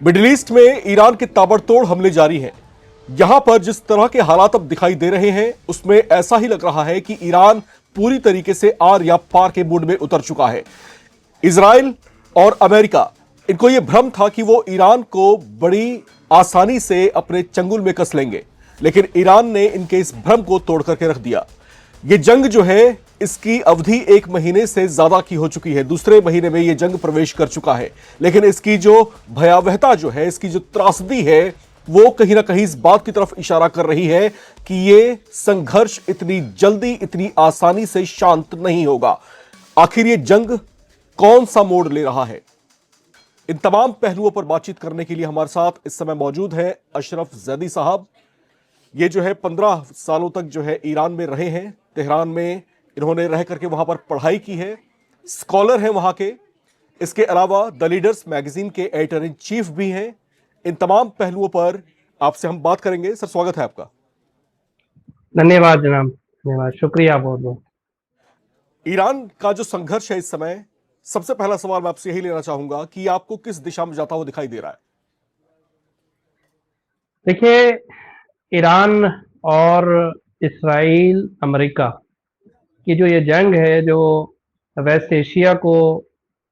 Middle east में Iran के ताबड़तोड़ हमले जारी हैं। यहां पर जिस तरह के हालात अब दिखाई दे रहे हैं उसमें ऐसा ही लग रहा है कि ईरान पूरी तरीके से आर या पार के मूड में उतर चुका है। इजराइल और अमेरिका, इनको यह भ्रम था कि वो ईरान को बड़ी आसानी से अपने चंगुल में कस लेंगे, लेकिन ईरान ने इनके इस भ्रम को तोड़ करके रख दिया। ये जंग जो है इसकी अवधि 1 महीने से ज्यादा की हो चुकी है। दूसरे महीने में यह जंग प्रवेश कर चुका है, लेकिन इसकी जो भयावहता जो है, इसकी जो त्रासदी है, वो कहीं ना कहीं इस बात की तरफ इशारा कर रही है कि यह संघर्ष इतनी जल्दी, इतनी आसानी से शांत नहीं होगा। आखिर यह जंग कौन सा मोड़ ले रहा है? इन तमाम पहलुओं पर बातचीत करने के लिए हमारे साथ इस समय मौजूद हैं अशरफ जैदी साहब। ये जो है 15 सालों तक जो है ईरान में रहे हैं। तेहरान में इन्होंने रह करके वहां पर पढ़ाई की है, स्कॉलर हैं वहां के। इसके अलावा द लीडर्स मैगजीन के एडिटर इन चीफ भी हैं। इन तमाम पहलुओं पर आपसे हम बात करेंगे। सर, स्वागत है आपका। धन्यवाद जनाब, धन्यवाद, शुक्रिया बहुत बहुत। ईरान का जो संघर्ष है इस समय, सबसे पहला सवाल मैं आपसे यही लेना चाहूंगा कि आपको किस दिशा में जाता हुआ दिखाई दे रहा है? देखिए, ईरान और इसराइल अमेरिका की जो ये जंग है, जो वेस्ट एशिया को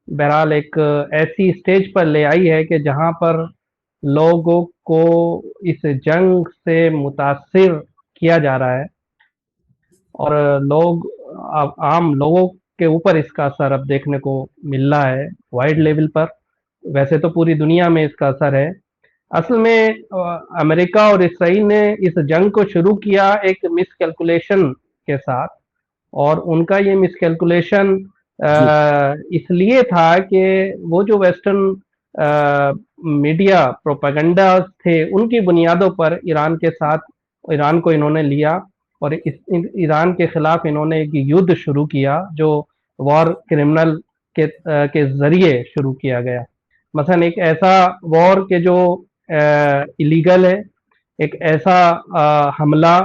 बहरहाल एक ऐसी स्टेज पर ले आई है कि जहां पर लोगों को इस जंग से मुतासिर किया जा रहा है और लोग, आम लोगों के ऊपर इसका असर अब देखने को मिल रहा है वाइड लेवल पर। वैसे तो पूरी दुनिया में इसका असर है। असल में अमेरिका और इसराइल ने इस जंग को शुरू किया एक मिसकैलकुलेशन के साथ, और उनका ये मिसकैलकुलेशन इसलिए था कि वो जो वेस्टर्न मीडिया प्रोपेगेंडा थे, उनकी बुनियादों पर ईरान को इन्होंने लिया और ईरान के खिलाफ इन्होंने एक युद्ध शुरू किया जो वॉर क्रिमिनल के जरिए शुरू किया गया। मसलन एक ऐसा वॉर के जो इलीगल है, एक ऐसा हमला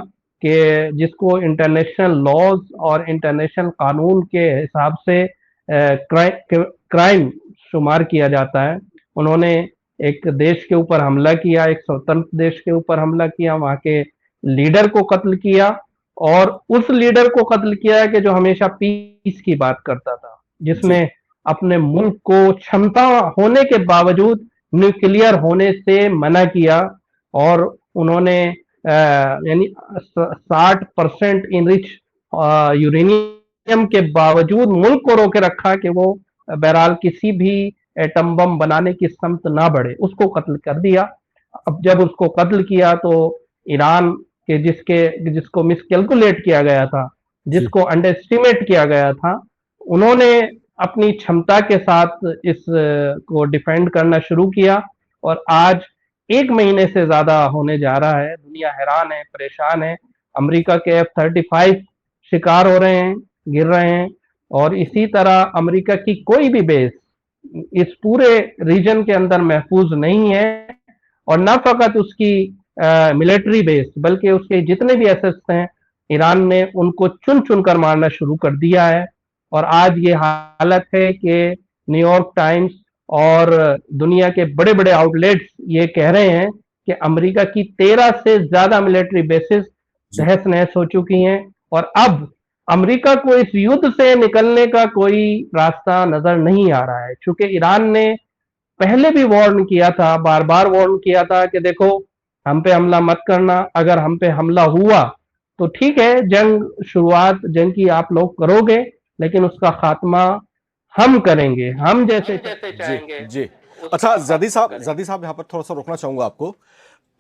कि जिसको इंटरनेशनल लॉज और इंटरनेशनल कानून के हिसाब से क्राइम शुमार किया जाता है। उन्होंने एक देश के ऊपर हमला किया, एक स्वतंत्र देश के ऊपर हमला किया, वहां के लीडर को कत्ल किया, और उस लीडर को कत्ल किया कि जो हमेशा पीस की बात करता था, जिसने अपने मुल्क को क्षमता होने के बावजूद न्यूक्लियर होने से मना किया, और उन्होंने यानी 60% इनरिच यूरेनियम के बावजूद मुल्क को रोके रखा कि वो बहरहाल किसी भी एटम बम बनाने की समत ना बढ़े, उसको कत्ल कर दिया। अब जब उसको कत्ल किया तो ईरान के जिसको मिसकैलकुलेट किया गया था, जिसको अंडर एस्टिमेट किया गया था, उन्होंने अपनी क्षमता के साथ इस को डिफेंड करना शुरू किया, और आज 1 महीने से ज्यादा होने जा रहा है। दुनिया हैरान है, परेशान है। अमेरिका के F-35 शिकार हो रहे हैं, गिर रहे हैं, और इसी तरह अमेरिका की कोई भी बेस इस पूरे रीजन के अंदर महफूज नहीं है, और न फकत उसकी मिलिट्री बेस बल्कि उसके जितने भी एसेट्स हैं, ईरान ने उनको चुन चुन कर मारना शुरू कर दिया है। और आज ये हालत है कि न्यूयॉर्क टाइम्स और दुनिया के बड़े बड़े आउटलेट्स ये कह रहे हैं कि अमेरिका की 13 से ज्यादा मिलिट्री बेसिस तहस नहस हो चुकी हैं, और अब अमेरिका को इस युद्ध से निकलने का कोई रास्ता नजर नहीं आ रहा है। चूंकि ईरान ने पहले भी वार्न किया था, बार बार वार्न किया था कि देखो, हम पे हमला मत करना, अगर हम पे हमला हुआ तो ठीक है, जंग की आप लोग करोगे, लेकिन उसका खात्मा हम करेंगे, हम जैसे चाहेंगे। जी। अच्छा, जैदी साहब यहाँ पर थोड़ा सा रोकना चाहूंगा आपको।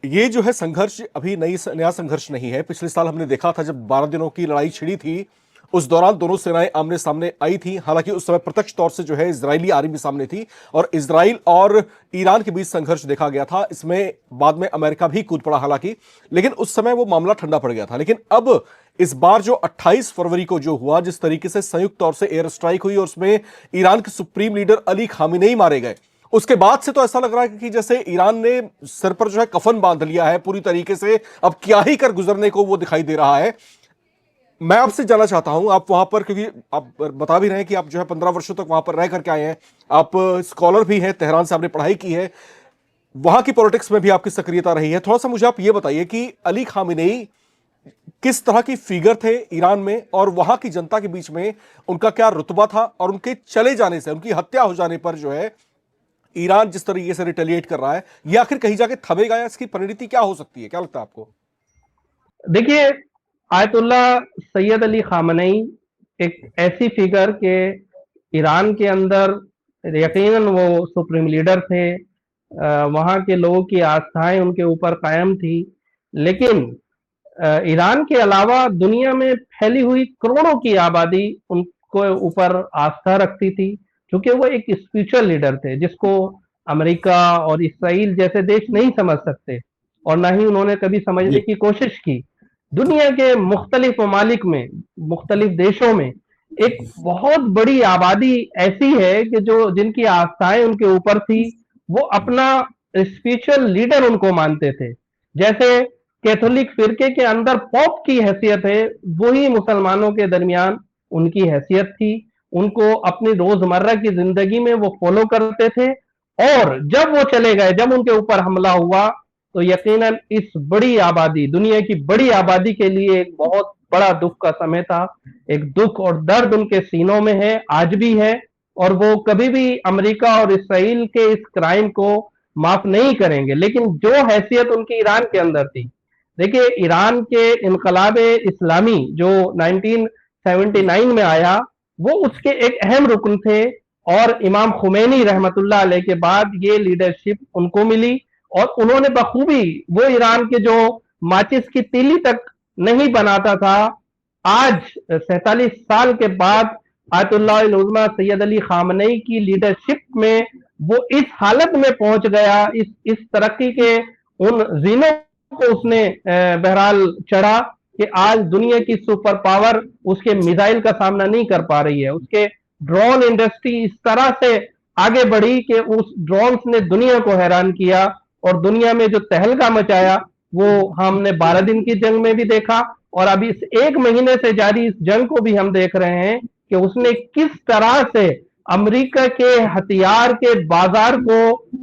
ये जो है संघर्ष अभी नया संघर्ष नहीं है। पिछले साल हमने देखा था जब 12 दिनों की लड़ाई छिड़ी थी, उस दौरान दोनों सेनाएं आमने सामने आई थी। हालांकि उस समय प्रत्यक्ष तौर से जो है इजरायली आर्मी सामने थी और इजराइल और ईरान के बीच संघर्ष देखा गया था। इसमें बाद में अमेरिका भी कूद पड़ा हालांकि, लेकिन उस समय वो मामला ठंडा पड़ गया था। लेकिन अब इस बार जो 28 फरवरी को जो हुआ, जिस तरीके से संयुक्त तौर से एयर स्ट्राइक हुई और उसमें ईरान के सुप्रीम लीडर अली खामेनेई मारे गए, उसके बाद से तो ऐसा लग रहा है कि जैसे ईरान ने सर पर जो है कफन बांध लिया है पूरी तरीके से। अब क्या ही कर गुजरने को वो दिखाई दे रहा है। मैं आपसे जानना चाहता हूं, आप वहां पर, क्योंकि आप बता भी रहे हैं कि आप जो है 15 वर्षों तक वहां पर रह करके आए हैं, आप स्कॉलर भी हैं, तेहरान से आपने पढ़ाई की है, वहां की पॉलिटिक्स में भी आपकी सक्रियता रही है। थोड़ा सा मुझे आप ये बताइए कि अली खामेनेई किस तरह की फिगर थे ईरान में, और वहां की जनता के बीच में उनका क्या रुतबा था, और उनके चले जाने से, उनकी हत्या हो जाने पर जो है ईरान जिस तरीके से रिटेलिएट कर रहा है, ये आखिर कहीं जाके थमेगा या इसकी परिणति क्या हो सकती है, क्या लगता है आपको? देखिए, आयतुल्ला सैयद अली खामनेई एक ऐसी फिगर के ईरान के अंदर यकीनन वो सुप्रीम लीडर थे। वहाँ के लोगों की आस्थाएं उनके ऊपर कायम थी। लेकिन ईरान के अलावा दुनिया में फैली हुई करोड़ों की आबादी उनको ऊपर आस्था रखती थी, क्योंकि वो एक स्पिरिचुअल लीडर थे जिसको अमेरिका और इसराइल जैसे देश नहीं समझ सकते, और ना ही उन्होंने कभी समझने जी। की कोशिश की। दुनिया के मुख्तलिफ ममालिक में, मुख्तलिफ देशों में एक बहुत बड़ी आबादी ऐसी है कि जो जिनकी आस्थाएं उनके ऊपर थी, वो अपना स्पिरिचुअल लीडर उनको मानते थे। जैसे कैथोलिक फिरके के अंदर पॉप की हैसियत है, वही मुसलमानों के दरमियान उनकी हैसियत थी। उनको अपनी रोजमर्रा की जिंदगी में वो फॉलो करते थे। और जब वो चले गए, जब उनके ऊपर हमला हुआ, तो यकीनन इस बड़ी आबादी, दुनिया की बड़ी आबादी के लिए एक बहुत बड़ा दुख का समय था। एक दुख और दर्द उनके सीनों में है, आज भी है, और वो कभी भी अमेरिका और इसराइल के इस क्राइम को माफ नहीं करेंगे। लेकिन जो हैसियत उनकी ईरान के अंदर थी, देखिए, ईरान के इनकलाब इस्लामी जो 1979 में आया, वो उसके एक अहम रुकन थे। और इमाम खुमैनी रहमतुल्लाह अलैह के बाद ये लीडरशिप उनको मिली, और उन्होंने बखूबी, वो ईरान के जो माचिस की तीली तक नहीं बनाता था, आज 47 साल के बाद आयतुल्लाह उज़्मा सैयद अली खामनेई की लीडरशिप में वो इस हालत में पहुंच गया, इस तरक्की के उन जीनों को उसने बहरहाल चढ़ा कि आज दुनिया की सुपर पावर उसके मिसाइल का सामना नहीं कर पा रही है। उसके ड्रोन इंडस्ट्री इस तरह से आगे बढ़ी कि उस ड्रोन्स ने दुनिया को हैरान किया, और दुनिया में जो तहलका मचाया वो हमने 12 दिन की जंग में भी देखा, और अभी इस एक महीने से जारी इस जंग को भी हम देख रहे हैं कि उसने किस तरह से अमेरिका के हथियार के बाजार को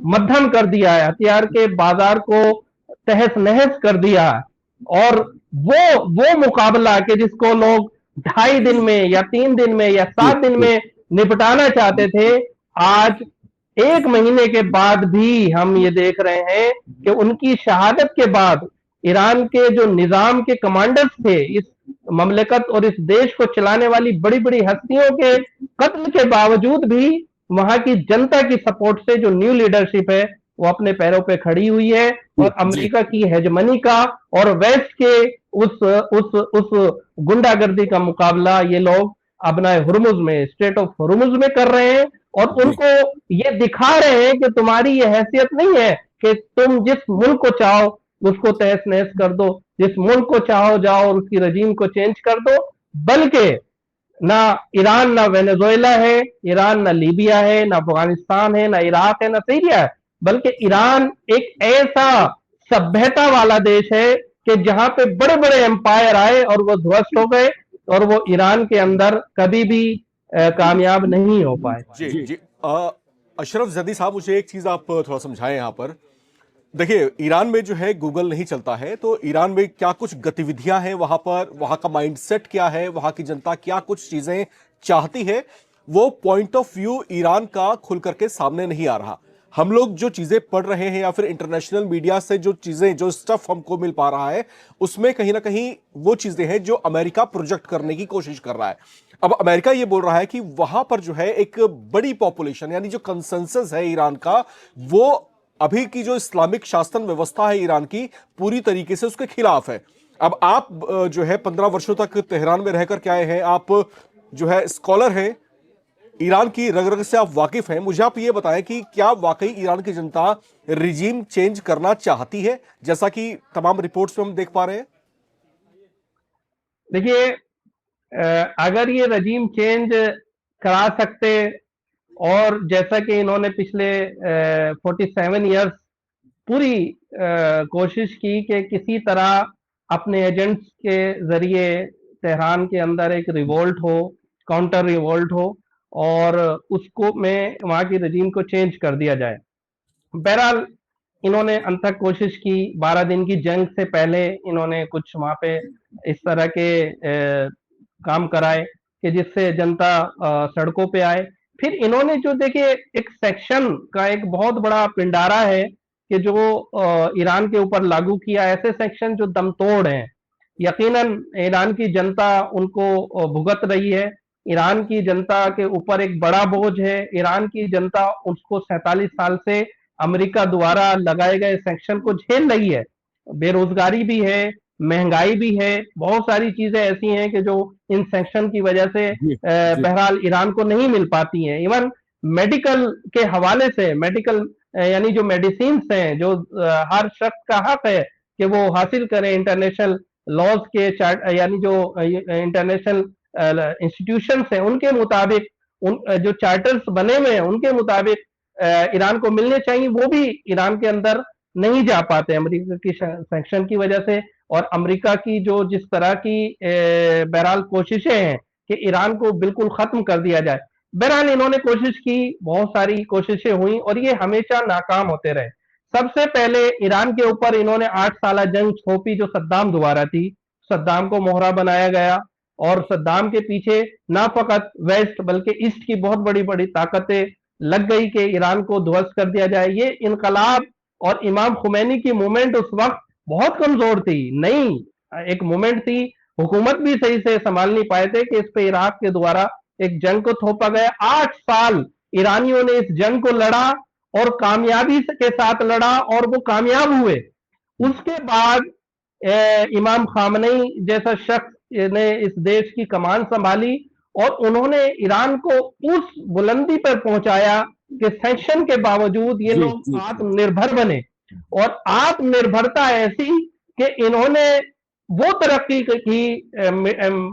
मध्यम कर दिया है, हथियार के बाजार को तहस नहस कर दिया। और वो मुकाबला कि जिसको लोग 2.5 दिन में या 3 दिन में या 7 दिन में निपटाना चाहते थे, आज एक महीने के बाद भी हम ये देख रहे हैं कि उनकी शहादत के बाद ईरान के जो निजाम के कमांडर्स थे, इस ममलकत और इस देश को चलाने वाली बड़ी बड़ी हस्तियों के कत्ल के बावजूद भी वहां की जनता की सपोर्ट से जो न्यू लीडरशिप है वो अपने पैरों पे खड़ी हुई है। और अमेरिका की हेजमनी का और वेस्ट के उस गुंडागर्दी का मुकाबला ये लोग अपना हुर्मुज में, स्टेट ऑफ हुर्मुज में कर रहे हैं, और उनको ये दिखा रहे हैं कि तुम्हारी ये हैसियत नहीं है कि तुम जिस मुल्क को चाहो उसको तहस नहस कर दो, जिस मुल्क को चाहो जाओ और उसकी रजीम को चेंज कर दो। बल्कि ना ईरान ना वेनेजुएला है, ईरान ना लीबिया है, ना अफगानिस्तान है, ना इराक है, ना सीरिया है, बल्कि ईरान एक ऐसा सभ्यता वाला देश है कि जहां पे बड़े बड़े एम्पायर आए और वो ध्वस्त हो गए, और वो ईरान के अंदर कभी भी कामयाब नहीं हो पाए। जी जी। अशरफ जदी साहब, मुझे एक चीज आप थोड़ा समझाएं यहां पर। देखिए, ईरान में जो है गूगल नहीं चलता है, तो ईरान में क्या कुछ गतिविधियां हैं वहां पर, वहां का माइंडसेट क्या है, वहां की जनता क्या कुछ चीजें चाहती है, वो पॉइंट ऑफ व्यू ईरान का खुल करके सामने नहीं आ रहा। हम लोग जो चीजें पढ़ रहे हैं या फिर इंटरनेशनल मीडिया से जो चीजें, जो स्टफ हमको मिल पा रहा है, उसमें कहीं ना कहीं वो चीजें हैं जो अमेरिका प्रोजेक्ट करने की कोशिश कर रहा है। अब अमेरिका ये बोल रहा है कि वहां पर जो है एक बड़ी पॉपुलेशन, यानी जो कंसेंसस है ईरान का, वो अभी की जो इस्लामिक शासन व्यवस्था है ईरान की, पूरी तरीके से उसके खिलाफ है। अब आप जो है 15 वर्षों तक तेहरान में रहकर के आए हैं, आप जो है स्कॉलर हैं, ईरान की रग रग से आप वाकिफ हैं। मुझे आप ये बताएं कि क्या वाकई ईरान की जनता रिजीम चेंज करना चाहती है, जैसा कि तमाम रिपोर्ट्स में हम देख पा रहे हैं? देखिए, अगर ये रजीम चेंज करा सकते, और जैसा कि इन्होंने पिछले 47 ईयर्स पूरी कोशिश की कि किसी तरह अपने एजेंट्स के जरिए तेहरान के अंदर एक रिवोल्ट हो, काउंटर रिवोल्ट हो, और उसको में वहां की रजीम को चेंज कर दिया जाए। बहरहाल इन्होंने अनथक कोशिश की। 12 दिन की जंग से पहले इन्होंने कुछ वहां पे इस तरह के काम कराए कि जिससे जनता सड़कों पे आए। फिर इन्होंने जो देखिए एक सेक्शन का एक बहुत बड़ा पिंडारा है कि जो ईरान के ऊपर लागू किया, ऐसे सेक्शन जो दमतोड़ हैं। यकीनन ईरान की जनता उनको भुगत रही है। ईरान की जनता के ऊपर एक बड़ा बोझ है। ईरान की जनता उसको 47 साल से अमेरिका द्वारा लगाए गए सेक्शन को झेल रही है। बेरोजगारी भी है, महंगाई भी है, बहुत सारी चीजें ऐसी हैं कि जो इन सेक्शन की वजह से जी जी बहरहाल ईरान को नहीं मिल पाती हैं। इवन मेडिकल के हवाले से, मेडिकल यानी जो मेडिसिन हैं, जो हर शख्स का हक है कि वो हासिल करें इंटरनेशनल लॉज के चार्ट, यानी जो इंटरनेशनल इंस्टीट्यूशन हैं उनके मुताबिक, उन जो चार्टर्स बने हुए हैं उनके मुताबिक ईरान को मिलने चाहिए, वो भी ईरान के अंदर नहीं जा पाते अमेरिका की सैंक्शन की वजह से। और अमेरिका की जो जिस तरह की बहरहाल कोशिशें हैं कि ईरान को बिल्कुल खत्म कर दिया जाए, बहरहाल इन्होंने कोशिश की, बहुत सारी कोशिशें हुई और ये हमेशा नाकाम होते रहे। सबसे पहले ईरान के ऊपर इन्होंने 8 साल जंग थोपी जो सद्दाम द्वारा थी। सद्दाम को मोहरा बनाया गया और सद्दाम के पीछे ना फकत वेस्ट बल्कि ईस्ट की बहुत बड़ी बड़ी ताकतें लग गई कि ईरान को ध्वस्त कर दिया जाए। ये इनकलाब और इमाम खुमैनी की मूवमेंट उस वक्त बहुत कमजोर थी, नई एक मूवमेंट थी। हुकूमत भी सही से संभाल नहीं पाए थे कि इस पे इराक के द्वारा एक जंग को थोपा गया। 8 साल ईरानियों ने इस जंग को लड़ा और कामयाबी के साथ लड़ा और वो कामयाब हुए। उसके बाद इमाम खामनेई जैसा शख्स ने इस देश की कमान संभाली और उन्होंने ईरान को उस बुलंदी पर पहुंचाया कि सैंक्शन के बावजूद ये जी लोग जी जी आत्मनिर्भर बने। और आत्मनिर्भरता ऐसी कि इन्होंने वो तरक्की की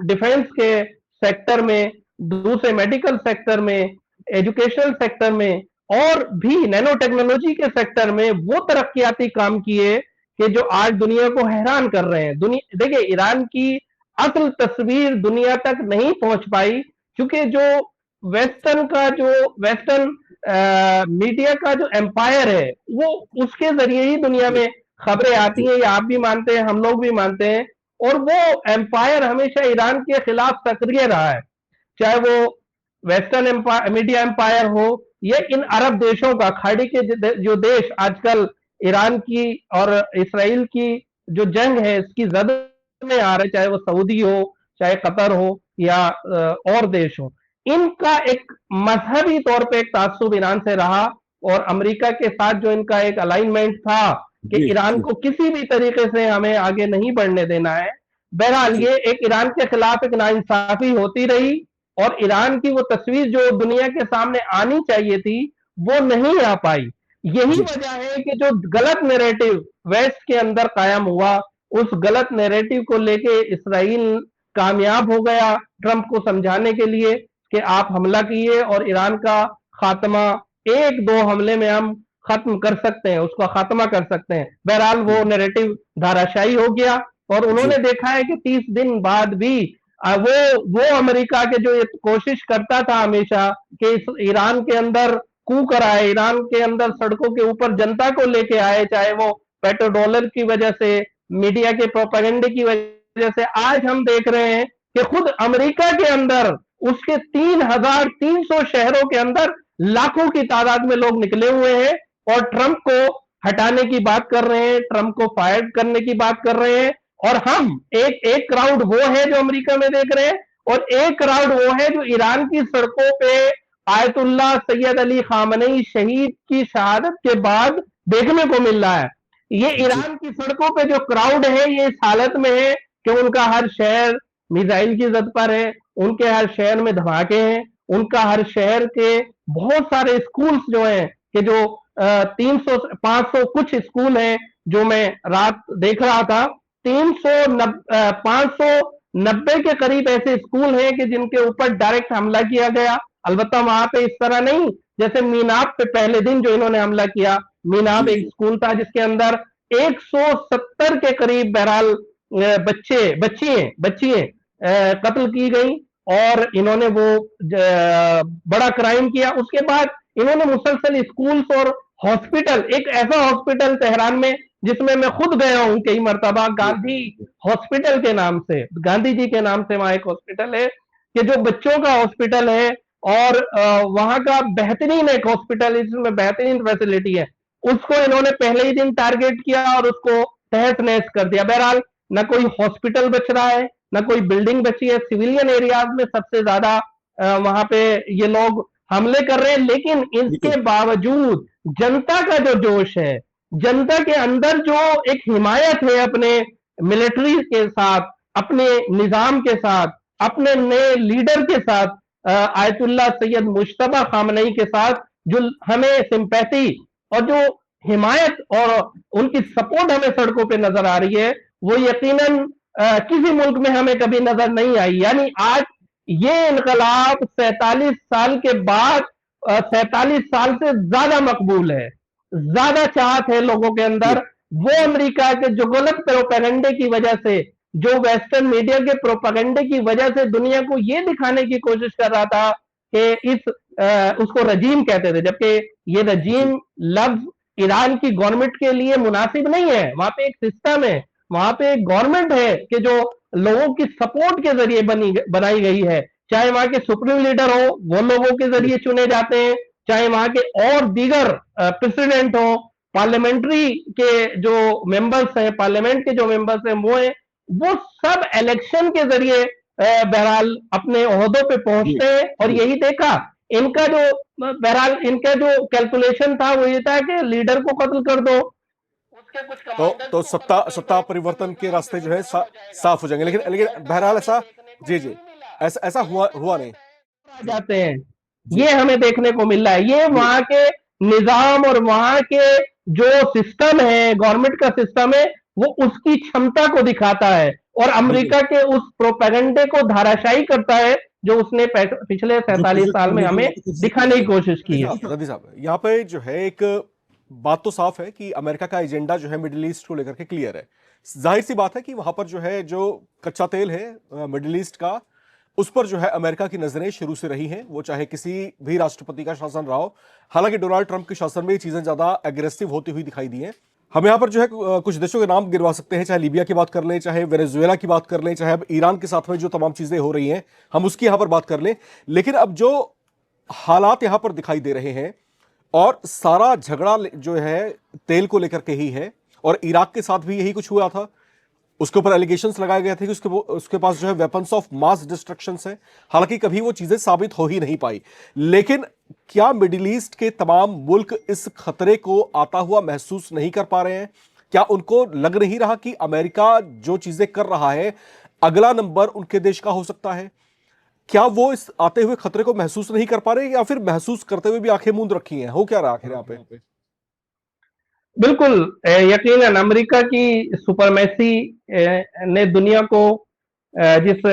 डिफेंस के सेक्टर में, दूसरे मेडिकल सेक्टर में, एजुकेशनल सेक्टर में और भी नैनो टेक्नोलॉजी के सेक्टर में वो तरक्याती काम किए कि जो आज दुनिया को हैरान कर रहे हैं। दुनिया देखिए, ईरान की असल तस्वीर दुनिया तक नहीं पहुंच पाई क्योंकि जो वेस्टर्न मीडिया का जो एम्पायर है वो उसके जरिए ही दुनिया में खबरें आती हैं। ये आप भी मानते हैं, हम लोग भी मानते हैं। और वो एम्पायर हमेशा ईरान के खिलाफ सक्रिय रहा है, चाहे वो वेस्टर्न मीडिया एम्पायर हो या इन अरब देशों का, खाड़ी के जो देश आजकल ईरान की और इसराइल की जो जंग है इसकी जद में आ रहे, चाहे वो सऊदी हो, चाहे कतर हो या और देश हो। इनका एक मजहबी तौर पे एक तासुब ईरान से रहा और अमेरिका के साथ जो इनका एक अलाइनमेंट था कि जी ईरान जी को किसी भी तरीके से हमें आगे नहीं बढ़ने देना है। बहरहाल जी ये एक ईरान के खिलाफ एक नाइंसाफी होती रही और ईरान की वो तस्वीर जो दुनिया के सामने आनी चाहिए थी वो नहीं आ पाई। यही जी वजह है कि जो गलत नैरेटिव वेस्ट के अंदर कायम हुआ, उस गलत नैरेटिव को लेके इसराइल कामयाब हो गया ट्रंप को समझाने के लिए कि आप हमला किए और ईरान का खात्मा एक दो हमले में हम खत्म कर सकते हैं, उसका खात्मा कर सकते हैं। बहरहाल वो नैरेटिव धाराशायी हो गया और उन्होंने जी देखा है कि 30 दिन बाद भी वो अमेरिका के जो ये कोशिश करता था हमेशा कि इस ईरान के अंदर कू कराए, ईरान के अंदर सड़कों के ऊपर जनता को लेके आए, चाहे वो पेट्रो डॉलर की वजह से, मीडिया के प्रोपेगेंडे की वजह से। आज हम देख रहे हैं कि खुद अमेरिका के अंदर उसके 3,300 शहरों के अंदर लाखों की तादाद में लोग निकले हुए हैं और ट्रंप को हटाने की बात कर रहे हैं, ट्रंप को फायर करने की बात कर रहे हैं। और हम एक क्राउड वो है जो अमेरिका में देख रहे हैं और एक क्राउड वो है जो ईरान की सड़कों पे आयतुल्ला सैयद अली खामनेई शहीद की शहादत के बाद देखने को मिल रहा है। ये जी ईरान की सड़कों पे जो क्राउड है ये इस हालत में है कि उनका हर शहर मिसाइल की जद पर है, उनके हर शहर में धमाके हैं, उनका हर शहर के बहुत सारे स्कूल्स जो हैं कि जो 300 500 कुछ स्कूल हैं जो मैं रात देख रहा था, 590 के करीब ऐसे स्कूल हैं कि जिनके ऊपर डायरेक्ट हमला किया गया। अलबत्ता वहां पे इस तरह नहीं जैसे मीनाब पे पहले दिन जो इन्होंने हमला किया। मीनाब जी एक स्कूल था जिसके अंदर 170 के करीब बहरहाल बच्चियां कत्ल की गई और इन्होंने वो बड़ा क्राइम किया। उसके बाद इन्होंने मुसलसल स्कूल्स और हॉस्पिटल, एक ऐसा हॉस्पिटल तेहरान में जिसमें मैं खुद गया हूं कई मर्तबा, गांधी हॉस्पिटल के नाम से, गांधी जी के नाम से वहां एक हॉस्पिटल है कि जो बच्चों का हॉस्पिटल है, और वहां का बेहतरीन एक हॉस्पिटल, इसमें बेहतरीन फैसिलिटी है, उसको इन्होंने पहले ही दिन टारगेट किया और उसको तहस नहस कर दिया। बहरहाल न कोई हॉस्पिटल बच रहा है, न कोई बिल्डिंग बची है, सिविलियन एरियाज में सबसे ज्यादा वहां पे ये लोग हमले कर रहे हैं। लेकिन इसके बावजूद जनता का जो जोश है, जनता के अंदर जो एक हिमायत है अपने मिलिट्री के साथ, अपने निजाम के साथ, अपने नए लीडर के साथ, आयतुल्लाह सैयद मुश्तबा खामनई के साथ, जो हमें सिंपैथी और जो हिमायत और उनकी सपोर्ट हमें सड़कों पे नजर आ रही है, वो यकीनन किसी मुल्क में हमें कभी नजर नहीं आई। यानी आज ये इनकलाब 47 साल के बाद 47 साल से ज्यादा मकबूल है, ज्यादा चाहत है लोगों के अंदर। वो अमेरिका के जो गलत प्रोपेगेंडे की वजह से, जो वेस्टर्न मीडिया के प्रोपेगेंडे की वजह से दुनिया को ये दिखाने की कोशिश कर रहा था कि उसको रजीम कहते थे, जबकि ये रजीम लफ्ज ईरान की गवर्नमेंट के लिए मुनासिब नहीं है। वहां पे एक सिस्टम है, वहां पे एक गवर्नमेंट है कि जो लोगों की सपोर्ट के जरिए बनाई गई है। चाहे वहां के सुप्रीम लीडर हो, वो लोगों के जरिए चुने जाते हैं, चाहे वहां के और दीगर प्रेसिडेंट हो, पार्लियामेंट्री के जो मेंबर्स हैं, पार्लियामेंट के जो मेंबर्स हैं वो सब इलेक्शन के जरिए बहरहाल अपने ओहदों पे पहुंचते हैं। और यही देखा इनका जो, बहरहाल इनका जो कैलकुलेशन था वो ये था कि लीडर को कत्ल कर दो, उसके कुछ तो सत्ता सत्ता परिवर्तन के रास्ते जो है साफ हो जाएंगे, लेकिन लेकिन बहरहाल ऐसा, जी ऐसा ऐसा हुआ नहीं। आ जाते हैं, ये हमें देखने को मिल रहा है। ये वहां के निजाम और वहां के जो सिस्टम है, गवर्नमेंट का सिस्टम है, वो उसकी क्षमता को दिखाता है और अमेरिका के उस प्रोपेगेंडे को धाराशायी करता है जो उसने पिछले 47 साल में हमें दिखाने की कोशिश की है। रदी साहब, यहाँ पे जो है एक बात तो साफ है कि अमेरिका का एजेंडा जो है मिडिल ईस्ट को लेकर के क्लियर है। जाहिर सी बात है कि वहां पर जो है जो कच्चा तेल है मिडिल ईस्ट का, उस पर जो है अमेरिका की नजरें शुरू से रही हैं, वो चाहे किसी भी राष्ट्रपति का शासन रहा हो। हालांकि डोनाल्ड ट्रंप के शासन में ये चीजें ज्यादा एग्रेसिव होती हुई दिखाई दी हैं। हम यहाँ पर जो है कुछ देशों के नाम गिनवा सकते हैं, चाहे लीबिया की बात कर लें, चाहे वेनेजुएला की बात कर लें, चाहे अब ईरान के साथ में जो तमाम चीजें हो रही हैं हम उसकी यहां पर बात कर लें। लेकिन अब जो हालात यहां पर दिखाई दे रहे हैं, और सारा झगड़ा जो है तेल को लेकर के ही है, और इराक के साथ भी यही कुछ हुआ था। उसके ऊपर एलिगेशंस लगाए गए थे कि उसके पास जो है वेपन्स ऑफ मास डिस्ट्रक्शन है। हालांकि कभी वो चीजें साबित हो ही नहीं पाई। लेकिन क्या मिडिल ईस्ट के तमाम मुल्क इस खतरे को आता हुआ महसूस नहीं कर पा रहे हैं? क्या उनको लग नहीं रहा कि अमेरिका जो चीजें कर रहा है अगला नंबर उनके देश का हो सकता है? क्या वो इस आते हुए खतरे को महसूस नहीं कर पा रहे, या फिर महसूस करते हुए भी आंखें मूंद रखी हैं? हो क्या रहा आखिर यहाँ पे? बिल्कुल, यकीनन अमेरिका की सुपरमेसी ने दुनिया को जिस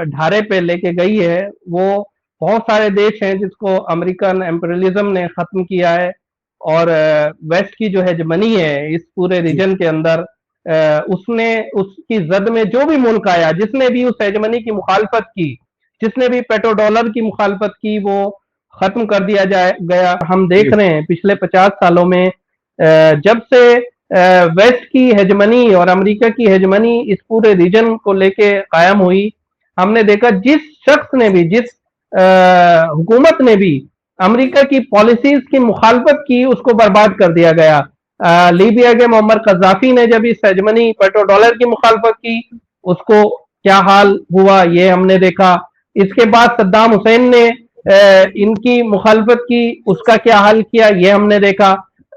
ढारे पे लेके गई है, वो बहुत सारे देश हैं जिसको अमेरिकन एम्परियलिज्म ने खत्म किया है। और वेस्ट की जो हेजमनी है इस पूरे रीजन के अंदर, उसने उसकी जद में जो भी मुल्क आया, जिसने भी उस हेजमनी की मुखालफत की, जिसने भी पेट्रो डॉलर की मुखालफत की, वो खत्म कर दिया गया। हम देख रहे हैं पिछले 50 सालों में जब से वेस्ट की हेजमनी और अमेरिका की हेजमनी इस पूरे रीजन को लेके कायम हुई, हमने देखा जिस शख्स ने भी, जिस हुकूमत ने भी अमेरिका की पॉलिसीज की मुखालफत की, उसको बर्बाद कर दिया गया। लीबिया के मोहम्मद कजाफी ने जब इस हेजमनी पेट्रो डॉलर की मुखालफत की, उसको क्या हाल हुआ ये हमने देखा। इसके बाद सद्दाम हुसैन ने इनकी मुखालफत की, उसका क्या हाल किया ये हमने देखा।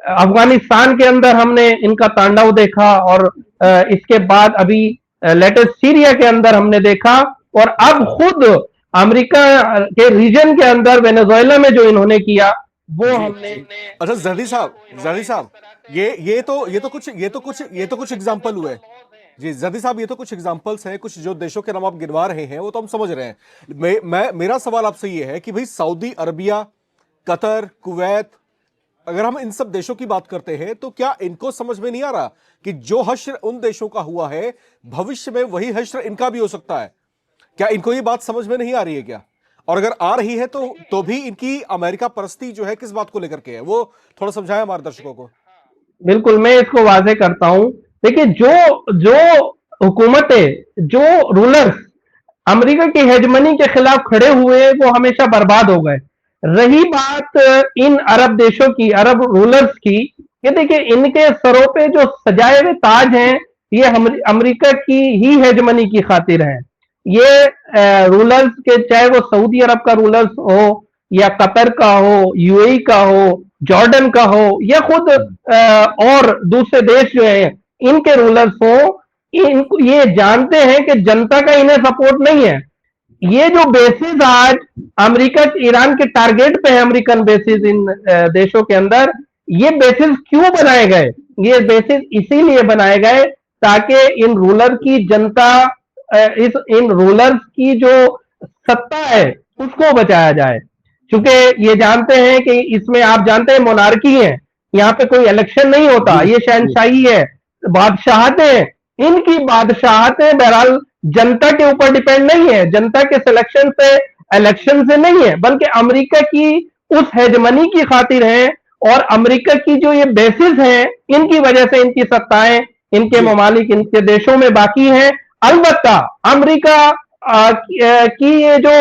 अफगानिस्तान के अंदर हमने इनका तांडव देखा, और इसके बाद अभी लेटेस्ट सीरिया के अंदर हमने देखा, और अब खुद अमेरिका के रीजन के अंदर वेनेजुएला में जो इन्होंने किया वो हमने। अच्छा जर्दी साहब, ये तो कुछ एग्जांपल हुए जी। जर्दी साहब, ये तो कुछ एग्जांपल्स हैं, कुछ जो देशों के नाम आप गिनवा रहे हैं वो तो हम समझ रहे हैं। मेरा सवाल आपसे ये है कि भाई सऊदी अरबिया, कतर, कुवैत, अगर हम इन सब देशों की बात करते हैं तो क्या इनको समझ में नहीं आ रहा कि जो हश्र उन देशों का हुआ है भविष्य में वही हश्र इनका भी हो सकता है? क्या इनको ये बात समझ में नहीं आ रही है क्या? और अगर आ रही है तो भी इनकी अमेरिका परस्ती जो है किस बात को लेकर के है, वो थोड़ा समझाएं हमारे दर्शकों को। बिल्कुल, मैं इसको वाज़ेह करता हूं। देखिए, जो जो हुकूमतें, जो रूलर्स अमेरिका की हेजमनी के खिलाफ खड़े हुए, वो हमेशा बर्बाद हो गए। रही बात इन अरब देशों की, अरब रूलर्स की, ये देखिए इनके सरों पे जो सजाए हुए ताज हैं, ये अमेरिका की ही हेजमनी की खातिर हैं। ये रूलर्स के, चाहे वो सऊदी अरब का रूलर्स हो या कतर का हो, यूएई का हो, जॉर्डन का हो, या खुद और दूसरे देश जो है इनके रूलर्स हो, ये जानते हैं कि जनता का इन्हें सपोर्ट नहीं है। ये जो बेसिस आज अमेरिका ईरान के टारगेट पे है, अमेरिकन बेसिस इन देशों के अंदर, ये बेसिस क्यों बनाए गए? ये बेसिस इसीलिए बनाए गए ताकि इन रूलर की जनता, इन रूलर्स की जो सत्ता है उसको बचाया जाए। क्योंकि ये जानते हैं कि इसमें, आप जानते हैं, मोनार्की है, यहाँ पे कोई इलेक्शन नहीं होता, ये शहनशाही है, बादशाहतें, इनकी बादशाहतें बहरहाल जनता के ऊपर डिपेंड नहीं है, जनता के सिलेक्शन से, इलेक्शन से नहीं है, बल्कि अमेरिका की उस हेजमनी की खातिर है। और अमेरिका की जो ये बेसिस हैं, इनकी वजह से इनकी सत्ताएं इनके ममालिक, इनके देशों में बाकी हैं। अलबत्ता अमेरिका की ये जो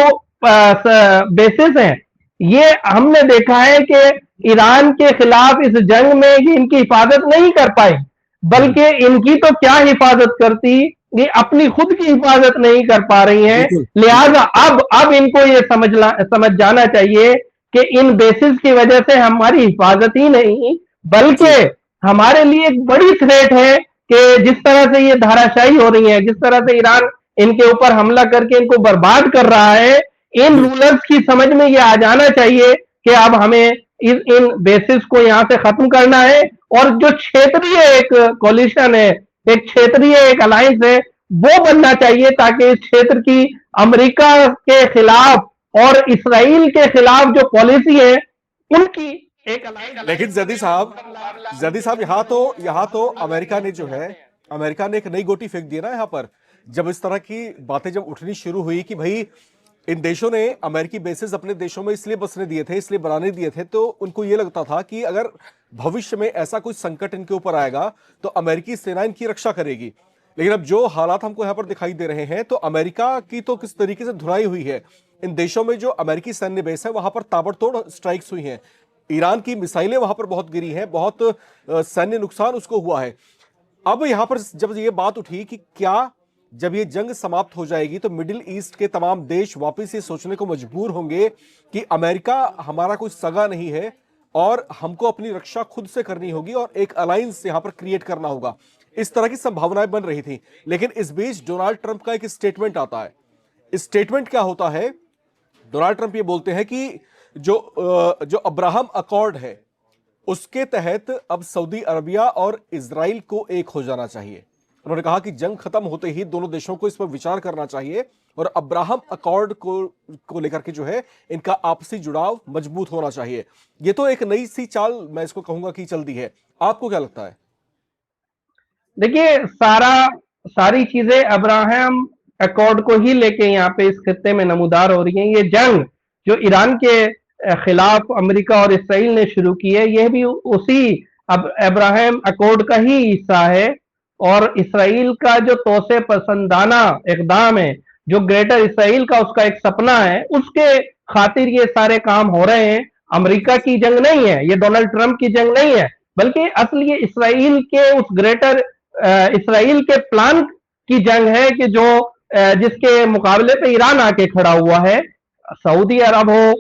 बेसिस हैं, ये हमने देखा है कि ईरान के खिलाफ इस जंग में ये इनकी हिफाजत नहीं कर पाई, बल्कि इनकी तो क्या हिफाजत करती, ये अपनी खुद की हिफाजत नहीं कर पा रही हैं। लिहाजा अब इनको ये समझ जाना चाहिए कि इन बेसिस की वजह से हमारी हिफाजत ही नहीं, बल्कि हमारे लिए एक बड़ी थ्रेट है कि जिस तरह से ये धाराशाही हो रही है, जिस तरह से ईरान इनके ऊपर हमला करके इनको बर्बाद कर रहा है, इन रूलर्स की समझ में ये आ जाना चाहिए कि अब हमें इन बेसिस को यहां से खत्म करना है। और जो क्षेत्रीय एक कोलिशन है, एक क्षेत्रीय एक अलायंस है, वो बनना चाहिए, ताकि इस क्षेत्र की अमेरिका के खिलाफ और इसराइल के खिलाफ जो पॉलिसी है उनकी एक अलायंस। लेकिन जैदी साहब यहाँ तो अमेरिका ने जो है, अमेरिका ने एक नई गोटी फेंक दी ना यहाँ पर, जब इस तरह की बातें जब उठनी शुरू हुई कि भाई इन देशों ने अमेरिकी बेसिस अपने देशों में इसलिए बसने दिए थे, इसलिए बनाने दिए थे, तो उनको यह लगता था कि अगर भविष्य में ऐसा कोई संकट इनके ऊपर आएगा तो अमेरिकी सेना इनकी रक्षा करेगी। लेकिन अब जो हालात हमको यहाँ पर दिखाई दे रहे हैं, तो अमेरिका की तो किस तरीके से धुनाई हुई है। इन देशों में जो अमेरिकी सैन्य बेस है वहां पर ताबड़तोड़ स्ट्राइक्स हुई हैं, ईरान की मिसाइलें वहां पर बहुत गिरी हैं, बहुत सैन्य नुकसान उसको हुआ है। अब यहां पर जब ये बात उठी कि क्या जब ये जंग समाप्त हो जाएगी तो मिडिल ईस्ट के तमाम देश वापस ये सोचने को मजबूर होंगे कि अमेरिका हमारा कोई सगा नहीं है और हमको अपनी रक्षा खुद से करनी होगी और एक अलायंस यहां पर क्रिएट करना होगा, इस तरह की संभावनाएं बन रही थी। लेकिन इस बीच डोनाल्ड ट्रंप का एक स्टेटमेंट आता है। स्टेटमेंट क्या होता है? डोनाल्ड ट्रंप ये बोलते हैं कि जो अब्राहम अकॉर्ड है उसके तहत अब सऊदी अरबिया और इजराइल को एक हो जाना चाहिए। उन्होंने कहा कि जंग खत्म होते ही दोनों देशों को इस पर विचार करना चाहिए और अब्राहम अकॉर्ड को लेकर के जो है इनका आपसी जुड़ाव मजबूत होना चाहिए। ये तो एक नई सी चाल मैं इसको कहूंगा कि चल दी है। आपको क्या लगता है? देखिए, सारी चीजें अब्राहम अकॉर्ड को ही लेके यहाँ पे इस खित्ते में नमूदार हो रही हैं। ये जंग जो ईरान के खिलाफ अमेरिका और इसराइल ने शुरू की है, यह भी उसी अब्राहम अकॉर्ड का ही हिस्सा है। और इसराइल का जो तोसे पसंदाना इकदाम है, जो ग्रेटर इसराइल का उसका एक सपना है, उसके खातिर ये सारे काम हो रहे हैं। अमेरिका की जंग नहीं है, ये डोनाल्ड ट्रंप की जंग नहीं है, बल्कि असल ये इसराइल के उस ग्रेटर इसराइल के प्लान की जंग है कि जो जिसके मुकाबले पे ईरान आके खड़ा हुआ है। सऊदी अरब हो,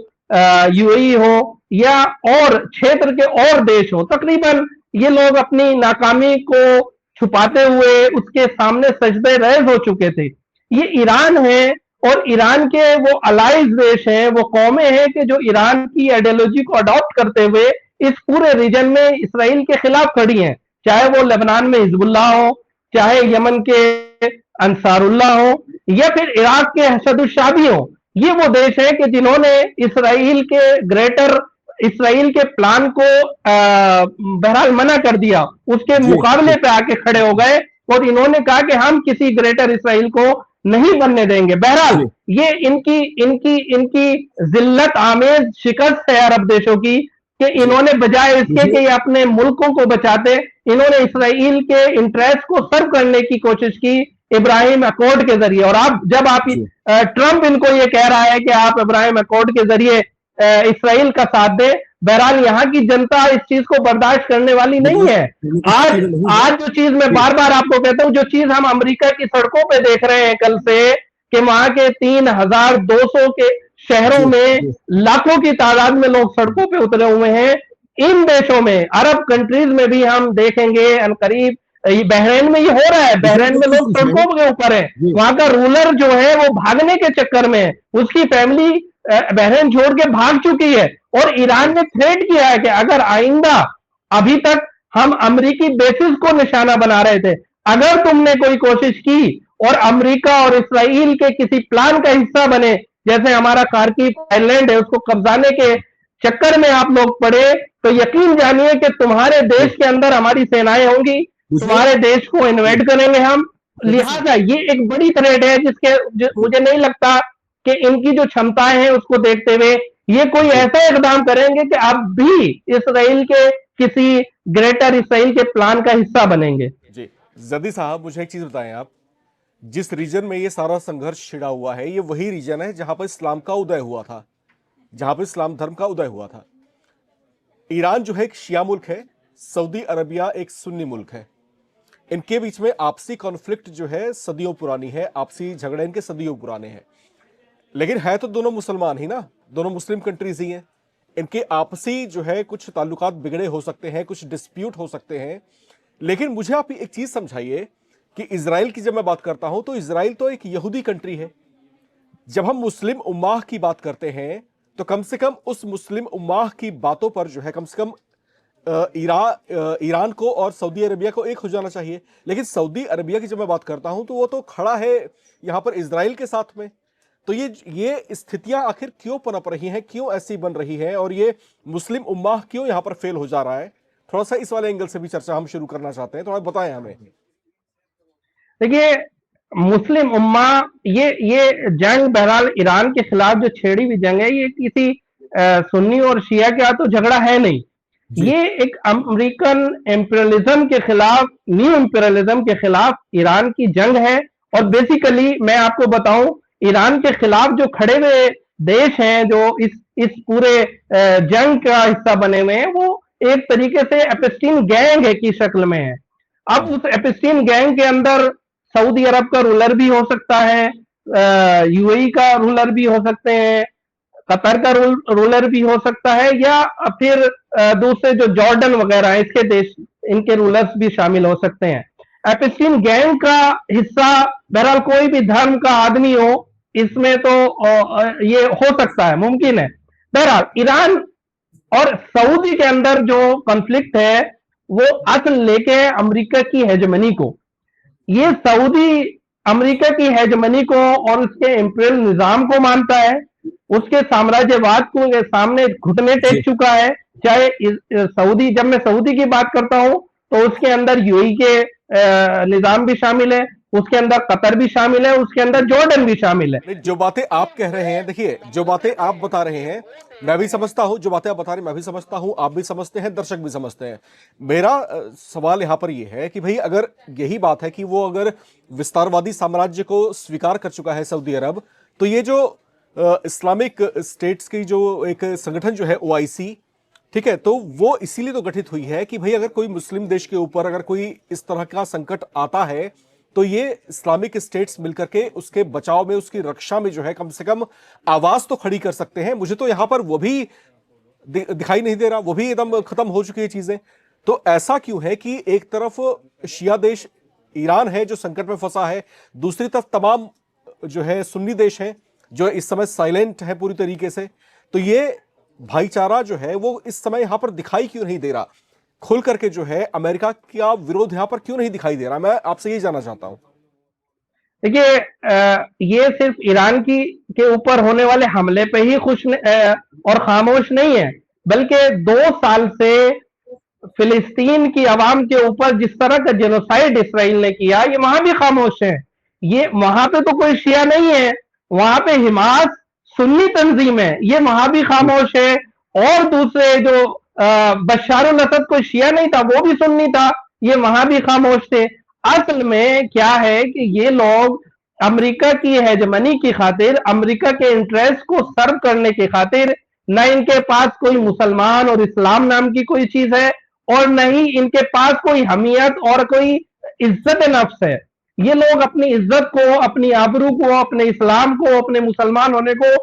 यूएई हो या और क्षेत्र के और देश हो, तकरीबन ये लोग अपनी नाकामी को छुपाते हुए उसके सामने सजदे रेज़ हो चुके थे। ये ईरान है और ईरान के वो अलाइज देश हैं, वो कौमें हैं कि जो ईरान की आइडियोलॉजी को अडॉप्ट करते हुए इस पूरे रीजन में इसराइल के खिलाफ खड़ी हैं, चाहे वो लेबनान में हिजबुल्लाह हो, चाहे यमन के अंसारुल्लाह हो, या फिर इराक के हशदुशाबी हो। ये वो देश है कि जिन्होंने इसराइल के ग्रेटर इसराइल के प्लान को बहरहाल मना कर दिया, उसके मुकाबले पे आके खड़े हो गए और इन्होंने कहा कि हम किसी ग्रेटर इसराइल को नहीं बनने देंगे। बहरहाल ये इनकी इनकी इनकी जिल्लत आमेज शिकस्त है अरब देशों की कि इन्होंने बजाय इसके कि ये अपने मुल्कों को बचाते, इन्होंने इसराइल के इंटरेस्ट को सर्व करने की कोशिश की इब्राहिम अकॉर्ड के जरिए। और आप जब आप ट्रंप इनको ये कह रहा है कि आप इब्राहिम अकॉर्ड के जरिए इसराइल का साथ दे, बहरहाल यहाँ की जनता इस चीज को बर्दाश्त करने वाली नहीं है। आज जो चीज मैं बार बार आपको कहता हूं, जो चीज हम अमेरिका की सड़कों पे देख रहे हैं कल से, कि वहां के 3200 के शहरों में लाखों की तादाद में लोग सड़कों पे उतरे हुए हैं। इन देशों में, अरब कंट्रीज में भी हम देखेंगे अनकरीब, बहरीन में ये हो रहा है, बहरीन में लोग सड़कों के ऊपर है। वहां का रूलर जो है वो भागने के चक्कर में, उसकी फैमिली बहरीन छोड़ के भाग चुकी है। और ईरान ने थ्रेट किया है कि अगर आइंदा, अभी तक हम अमेरिकी बेसिस को निशाना बना रहे थे, अगर तुमने कोई कोशिश की और अमेरिका और इसराइल के किसी प्लान का हिस्सा बने, जैसे हमारा खार्किव आइलैंड है, उसको कब्जाने के चक्कर में आप लोग पड़े, तो यकीन जानिए कि तुम्हारे देश के अंदर हमारी सेनाएं होंगी, तुम्हारे देश को इन्वेड करेंगे हम। लिहाजा ये एक बड़ी थ्रेट है मुझे नहीं लगता कि इनकी जो क्षमताएं हैं उसको देखते हुए ये कोई ऐसा इकदाम करेंगे कि आप भी इसराइल के किसी ग्रेटर इसराइल के प्लान का हिस्सा बनेंगे। जी जदी साहब, मुझे एक चीज बताएं, आप जिस रीजन में ये सारा संघर्ष छिड़ा हुआ है, ये वही रीजन है जहां पर इस्लाम का उदय हुआ था, जहां पर इस्लाम धर्म का उदय हुआ था। ईरान जो है एक शिया मुल्क है, सऊदी अरबिया एक सुन्नी मुल्क है। इनके बीच में आपसी कॉन्फ्लिक्ट जो है सदियों पुरानी है, आपसी झगड़े इनके सदियों पुराने हैं। लेकिन है तो दोनों मुसलमान ही ना, दोनों मुस्लिम कंट्रीज ही हैं। इनके आपसी जो है कुछ ताल्लुकात बिगड़े हो सकते हैं, कुछ डिस्प्यूट हो सकते हैं, लेकिन मुझे आप एक चीज समझाइए कि इजराइल की जब मैं बात करता हूं तो इजराइल तो एक यहूदी कंट्री है। जब हम मुस्लिम उम्माह की बात करते हैं तो कम से कम उस मुस्लिम उम्माह की बातों पर जो है कम से कम ईरान को और सऊदी अरबिया को एक हो जाना चाहिए। लेकिन सऊदी अरबिया की जब मैं बात करता हूं तो वो तो खड़ा है यहां पर इजराइल के साथ में। तो ये स्थितियां आखिर क्यों पनप रही हैं, क्यों ऐसी बन रही है, और ये मुस्लिम उम्माह क्यों यहां पर फेल हो जा रहा है? थोड़ा सा इस वाले एंगल से भी चर्चा हम शुरू करना चाहते हैं, थोड़ा बताएं हमें। देखिए, मुस्लिम उम्मा, ये जंग बहरहाल ईरान के खिलाफ जो छेड़ी हुई जंग है, ये किसी सुन्नी और शिया का तो झगड़ा है नहीं, ये एक अमेरिकन इंपीरियलिज्म के खिलाफ, न्यू इंपीरियलिज्म के खिलाफ ईरान की जंग है। और बेसिकली मैं आपको बताऊं, ईरान के खिलाफ जो खड़े हुए देश हैं, जो इस पूरे जंग का हिस्सा बने हुए हैं, वो एक तरीके से एपिस्टीन गैंग है की शक्ल में है। अब उस एपिस्टीन गैंग के अंदर सऊदी अरब का रूलर भी हो सकता है, यूएई का रूलर भी हो सकते हैं, कतर का रूलर भी हो सकता है, या फिर दूसरे जो जॉर्डन वगैरह है इसके देश, इनके रूलर्स भी शामिल हो सकते हैं। एपिस्टीन गैंग का हिस्सा बहरहाल कोई भी धर्म का आदमी हो, इसमें तो ये हो सकता है, मुमकिन है। बहरहाल ईरान और सऊदी के अंदर जो कॉन्फ्लिक्ट है वो असल लेके अमेरिका की हेजमनी को, ये सऊदी अमेरिका की हेजमनी को और उसके इंपीरियल निजाम को मानता है, उसके साम्राज्यवाद को के सामने घुटने टेक चुका है। चाहे सऊदी, जब मैं सऊदी की बात करता हूं तो उसके अंदर यूएई के निजाम भी शामिल है, उसके अंदर कतर भी शामिल है, उसके अंदर जॉर्डन भी शामिल है। जो बातें आप कह रहे हैं, देखिए जो बातें आप बता रहे हैं मैं भी समझता हूं, जो बातें आप बता रहे हैं मैं भी समझता हूं, आप भी समझते हैं, दर्शक भी समझते हैं। मेरा सवाल यहां पर यह है कि भाई अगर यही बात है कि वो अगर विस्तारवादी साम्राज्य को स्वीकार कर चुका है सऊदी अरब, तो ये जो इस्लामिक स्टेट्स की जो एक संगठन जो है ओआईसी, ठीक है, तो वो इसीलिए तो गठित हुई है कि भाई अगर कोई मुस्लिम देश के ऊपर अगर कोई इस तरह का संकट आता है तो ये इस्लामिक स्टेट्स मिलकर के उसके बचाव में, उसकी रक्षा में जो है कम से कम आवाज तो खड़ी कर सकते हैं। मुझे तो यहां पर वो भी दिखाई नहीं दे रहा, वो भी एकदम खत्म हो चुकी है चीजें। तो ऐसा क्यों है कि एक तरफ शिया देश ईरान है जो संकट में फंसा है, दूसरी तरफ तमाम जो है सुन्नी देश हैं जो इस समय साइलेंट है पूरी तरीके से। तो ये भाईचारा जो है वो इस समय यहां पर दिखाई क्यों नहीं दे रहा, खुल करके जो है अमेरिका का विरोध यहां पर क्यों नहीं दिखाई दे रहा? मैं आपसे ये जानना चाहता हूं। देखिए, ये सिर्फ ईरान के ऊपर होने वाले हमले पे ही खुश और खामोश नहीं है, बल्कि 2 साल से फिलिस्तीन की आवाम के ऊपर जिस तरह का जेनोसाइड इसराइल ने किया, ये वहां भी खामोश है। ये वहां पे तो कोई शिया नहीं है, वहां पे हिमास सुन्नी तंजीम है, ये वहां भी खामोश है। और दूसरे जो बशार अल असद कोई शिया नहीं था, वो भी सुन्नी था, ये वहां भी खामोश थे। असल में क्या है कि ये लोग अमेरिका की हेजमनी की खातिर, अमेरिका के इंटरेस्ट को सर्व करने की खातिर, न इनके पास कोई मुसलमान और इस्लाम नाम की कोई चीज है, और न ही इनके पास कोई हमियत और कोई इज्जत नफ्स है। ये लोग अपनी इज्जत को, अपनी आबरू को, अपने इस्लाम को, अपने मुसलमान होने को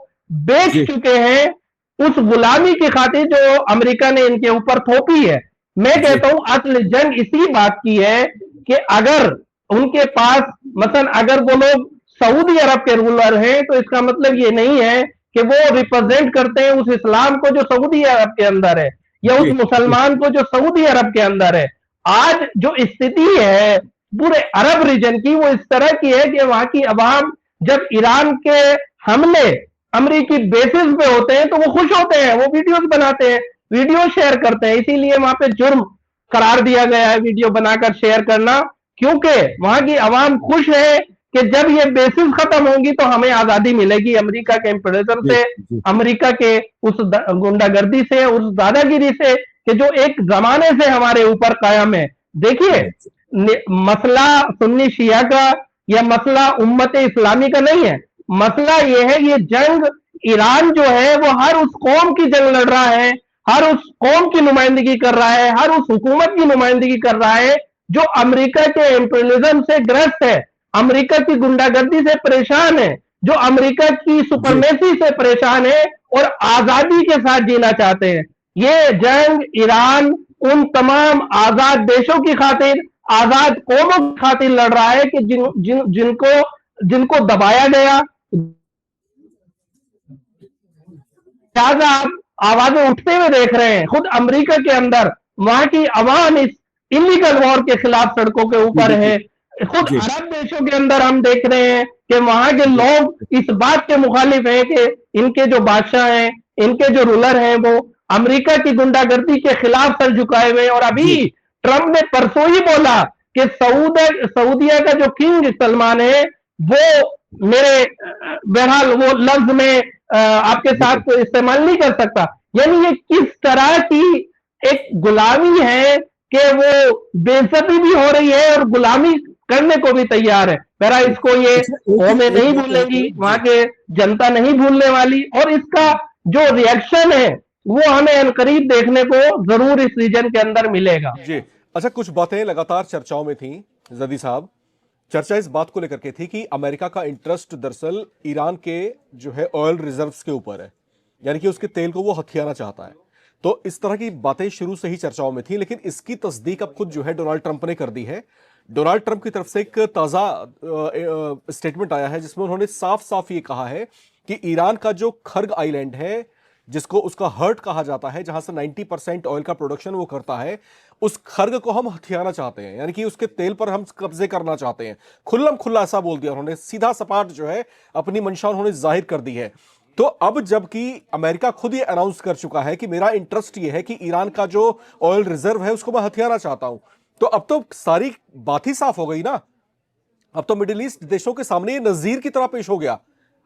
बेच जी चुके हैं उस गुलामी की खातिर जो अमेरिका ने इनके ऊपर थोपी है। मैं जी कहता हूं असल जंग इसी बात की है कि अगर उनके पास, मसलन अगर वो लोग सऊदी अरब के रूलर हैं, तो इसका मतलब ये नहीं है कि वो रिप्रेजेंट करते हैं उस इस्लाम को जो सऊदी अरब के अंदर है, या उस जी जी मुसलमान को जो सऊदी अरब के अंदर है। आज जो स्थिति है पूरे अरब रीजन की, वो इस तरह की है कि वहां की अवाम जब ईरान के हमले अमरीकी बेसिस पे होते हैं तो वो खुश होते हैं, वो वीडियोस बनाते हैं, वीडियो शेयर करते हैं। इसीलिए वहां पे जुर्म करार दिया गया है वीडियो बनाकर शेयर करना, क्योंकि वहां की अवाम खुश है कि जब ये बेसिस खत्म होंगी तो हमें आजादी मिलेगी अमेरिका के इम्परेशन जी से, जी अमेरिका के उस गुंडागर्दी से, उस दादागिरी से कि जो एक जमाने से हमारे ऊपर कायम है। देखिए, मसला सुन्नी शिया का या मसला उम्मत इस्लामी का नहीं है, मसला ये है, ये जंग ईरान जो है वो हर उस कौम की जंग लड़ रहा है, हर उस कौम की नुमाइंदगी कर रहा है, हर उस हुकूमत की नुमाइंदगी कर रहा है जो अमेरिका के इंपीरियलिज्म से ग्रस्त है, अमेरिका की गुंडागर्दी से परेशान है, जो अमेरिका की जी सुपरमेसी से परेशान है और आजादी के साथ जीना चाहते हैं। ये जंग ईरान उन तमाम आजाद देशों की खातिर, आजाद कौमों की खातिर लड़ रहा है कि जिनको दबाया गया, लिहाजा आप आवाजें उठते हुए देख रहे हैं खुद अमेरिका के अंदर, वहां की अवाम इस इलीगल वॉर के खिलाफ सड़कों के जी ऊपर है। जी खुद जी अरब देशों के अंदर हम देख रहे हैं कि वहां के लोग इस बात के मुखालिफ हैं कि इनके जो बादशाह हैं, इनके जो रूलर हैं, वो अमेरिका की गुंडागर्दी के खिलाफ सर झुकाए हुए हैं। और अभी जी ट्रंप ने परसों ही बोला कि सऊदिया का जो किंग सलमान है वो मेरे, बहरहाल वो लफ्ज में आपके जी साथ इस्तेमाल नहीं कर सकता। यानी ये किस तरह की एक गुलामी है कि वो बेइज्जती भी हो रही है और गुलामी करने को भी तैयार है। मेरा इसको ये अच्छा एक कौमें एक नहीं बात और भूलेंगी, है वहां जी के जनता नहीं भूलने वाली, और इसका जो रिएक्शन है वो हमें अनकरीब देखने को जरूर इस रीजन के अंदर मिलेगा। जी अच्छा कुछ बातें लगातार चर्चाओं में थी जदी साहब। चर्चा इस बात को लेकर के थी कि अमेरिका का इंटरेस्ट दरअसल ईरान के जो है ऑयल रिजर्व्स के ऊपर है, यानी कि उसके तेल को वो हथियाना चाहता है। तो इस तरह की बातें शुरू से ही चर्चाओं में थी, लेकिन इसकी तस्दीक अब खुद जो है डोनाल्ड ट्रंप ने कर दी है। डोनाल्ड ट्रंप की तरफ से एक ताजा स्टेटमेंट आया है जिसमें उन्होंने साफ साफ ये कहा है कि ईरान का जो खर्ग आइलैंड है, जिसको उसका हर्ट कहा जाता है, जहां से 90% ऑयल का प्रोडक्शन वो करता है, उस खर्ग को हम हथियाना चाहते हैं, यानी कि उसके तेल पर हम कब्जे करना चाहते हैं। खुल्लम खुल्ला ऐसा बोल दिया उन्होंने, सीधा सपाट जो है अपनी मंशा उन्होंने जाहिर कर दी है। तो अब जबकि अमेरिका खुद ये अनाउंस कर चुका है कि मेरा इंटरेस्ट ये है कि ईरान का जो ऑयल रिजर्व है उसको मैं हथियाना चाहता हूं, तो अब तो सारी बात ही साफ हो गई ना। अब तो मिडिल ईस्ट देशों के सामने ये नजीर की तरह पेश हो गया।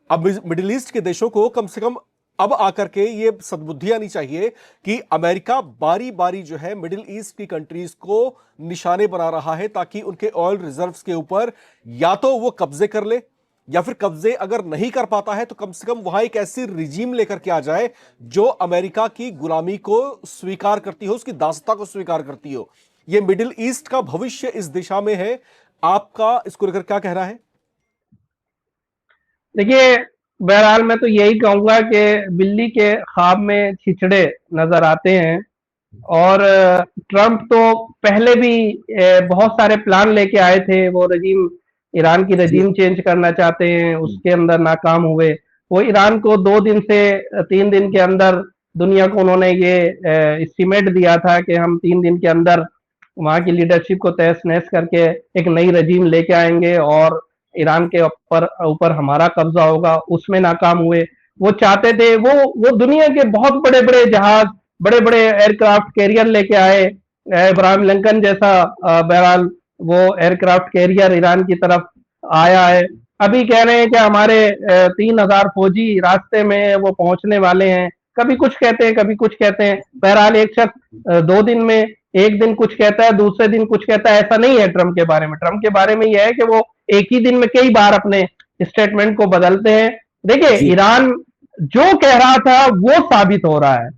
अब मिडिल ईस्ट के देशों को कम से कम अब आकर के ये सद्बुद्धि आनी चाहिए कि अमेरिका बारी बारी जो है मिडिल ईस्ट की कंट्रीज को निशाने बना रहा है ताकि उनके ऑयल रिजर्व्स के ऊपर या तो वो कब्जे कर ले, या फिर कब्जे अगर नहीं कर पाता है तो कम से कम वहां एक ऐसी रिजीम लेकर के आ जाए जो अमेरिका की गुलामी को स्वीकार करती हो, उसकी दासता को स्वीकार करती हो। यह मिडिल ईस्ट का भविष्य इस दिशा में है। आपका इसको लेकर क्या कहना है? देखिए, बहरहाल मैं तो यही कहूंगा कि बिल्ली के ख्वाब में छिछड़े नजर आते हैं, और ट्रंप तो पहले भी बहुत सारे प्लान लेके आए थे। वो रजीम, ईरान की जी रजीम चेंज करना चाहते हैं, उसके अंदर नाकाम हुए। वो ईरान को 2 दिन से 3 दिन के अंदर, दुनिया को उन्होंने ये एस्टिमेट दिया था कि हम 3 दिन के अंदर वहां की लीडरशिप को तहस नहस करके एक नई रजीम लेके आएंगे और ईरान के ऊपर हमारा कब्जा होगा। उसमें नाकाम हुए। वो चाहते थे, वो दुनिया के बहुत बड़े बड़े जहाज, बड़े बड़े एयरक्राफ्ट कैरियर लेके आए, इब्राहिम लिंकन जैसा, बहरहाल वो एयरक्राफ्ट कैरियर ईरान की तरफ आया है। अभी कह रहे हैं कि हमारे 3,000 फौजी रास्ते में वो पहुंचने वाले हैं। कभी कुछ कहते हैं, कभी कुछ कहते हैं। बहरहाल एक शख्स 2 दिन में एक दिन कुछ कहता है, दूसरे दिन कुछ कहता है। ऐसा नहीं है ट्रंप के बारे में। ट्रंप के बारे में यह है कि वो एक ही दिन में कई बार अपने स्टेटमेंट को बदलते हैं। देखिए, जी। ईरान जो कह रहा था वो साबित हो रहा है।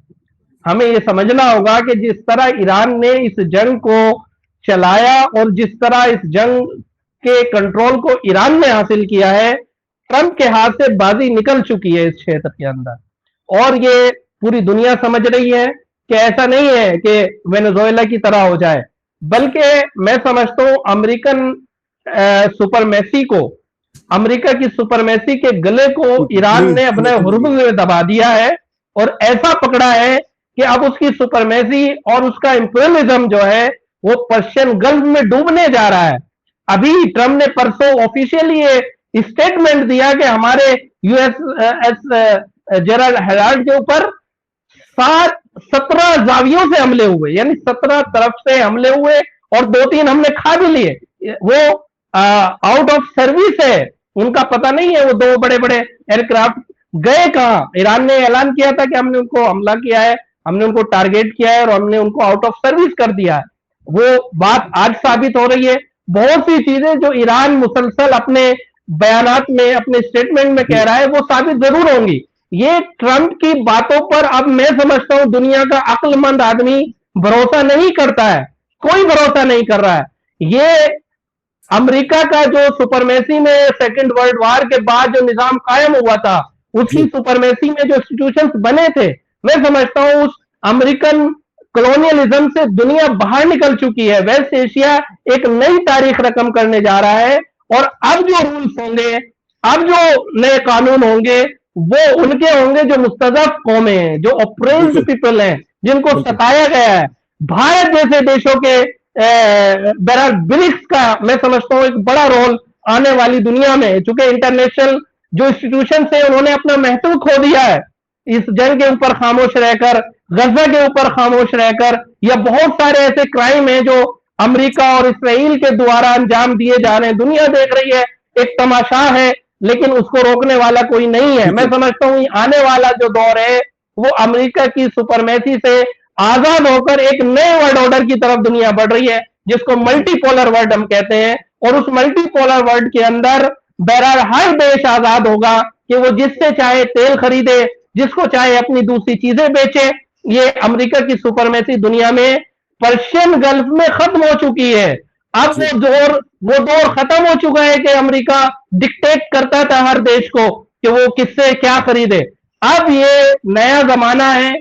हमें ये समझना होगा कि जिस तरह ईरान ने इस जंग को चलाया और जिस तरह इस जंग के कंट्रोल को ईरान ने हासिल किया है, ट्रंप के हाथ से बाजी निकल चुकी है इस क्षेत्र के अंदर। और ये पूरी दुनिया समझ रही है कि ऐसा नहीं है कि वेनेजुएला की तरह हो जाए, बल्कि मैं समझता हूं अमेरिकन सुपरमेसी को, अमेरिका की सुपरमेसी के गले को ईरान ने अपने हुर्म में दबा दिया है और ऐसा पकड़ा है कि अब उसकी सुपरमेसी और उसका इंपीरियलिज्म जो है वो पर्शियन गल्फ में डूबने जा रहा है। अभी ट्रंप ने परसों ऑफिशियली ये स्टेटमेंट दिया कि हमारे यूएस जेरल हेराल्ड के ऊपर 17 जावियों से हमले हुए, यानी 17 तरफ से हमले हुए और 2-3 हमने खा भी लिए। वो आउट ऑफ सर्विस है, उनका पता नहीं है वो 2 बड़े बड़े एयरक्राफ्ट गए कहां। ईरान ने ऐलान किया था कि हमने उनको हमला किया है, हमने उनको टारगेट किया है और हमने उनको आउट ऑफ सर्विस कर दिया है। वो बात आज साबित हो रही है। बहुत सी चीजें जो ईरान मुसलसल अपने बयानात में, अपने स्टेटमेंट में कह रहा है, वो साबित जरूर होंगी। ये ट्रंप की बातों पर अब मैं समझता हूं दुनिया का अक्लमंद आदमी भरोसा नहीं करता है, कोई भरोसा नहीं कर रहा है। ये अमेरिका का जो सुपरमेसी में सेकंड वर्ल्ड वार के बाद जो निजाम कायम हुआ था, उसकी सुपरमेसी में जो इंस्टीट्यूशंस बने थे, मैं समझता हूं उस अमेरिकन कॉलोनियलिज्म से दुनिया बाहर निकल चुकी है। वेस्ट एशिया एक नई तारीख रकम करने जा रहा है और अब जो रूल्स होंगे, अब जो नए कानून होंगे, वो उनके होंगे जो मुस्तजफ कौमें हैं, जो ऑप्रेस्ड पीपल हैं, जिनको सताया गया है। भारत जैसे देशों के बहरहाल ब्रिक्स का मैं समझता हूं एक बड़ा रोल आने वाली दुनिया में, चूंकि इंटरनेशनल जो इंस्टीट्यूशन है उन्होंने अपना महत्व खो दिया है इस जंग के ऊपर खामोश रहकर, गजा के ऊपर खामोश रहकर, या बहुत सारे ऐसे क्राइम हैं जो अमेरिका और इसराइल के द्वारा अंजाम दिए जा रहे हैं। दुनिया देख रही है, एक तमाशा है, लेकिन उसको रोकने वाला कोई नहीं है। मैं समझता हूं आने वाला जो दौर है वो अमेरिका की सुपरमेसी से आजाद होकर एक नए वर्ल्ड ऑर्डर की तरफ दुनिया बढ़ रही है, जिसको मल्टीपोलर वर्ल्ड हम कहते हैं। और उस मल्टीपोलर वर्ल्ड के अंदर बहरहाल हर देश आजाद होगा कि वो जिससे चाहे तेल खरीदे, जिसको चाहे अपनी दूसरी चीजें बेचे। ये अमेरिका की सुपरमेसी दुनिया में पर्शियन गल्फ में खत्म हो चुकी है। अब वो दौर खत्म हो चुका है कि अमेरिका डिक्टेट करता था हर देश को कि वो किससे क्या खरीदे। अब ये नया जमाना है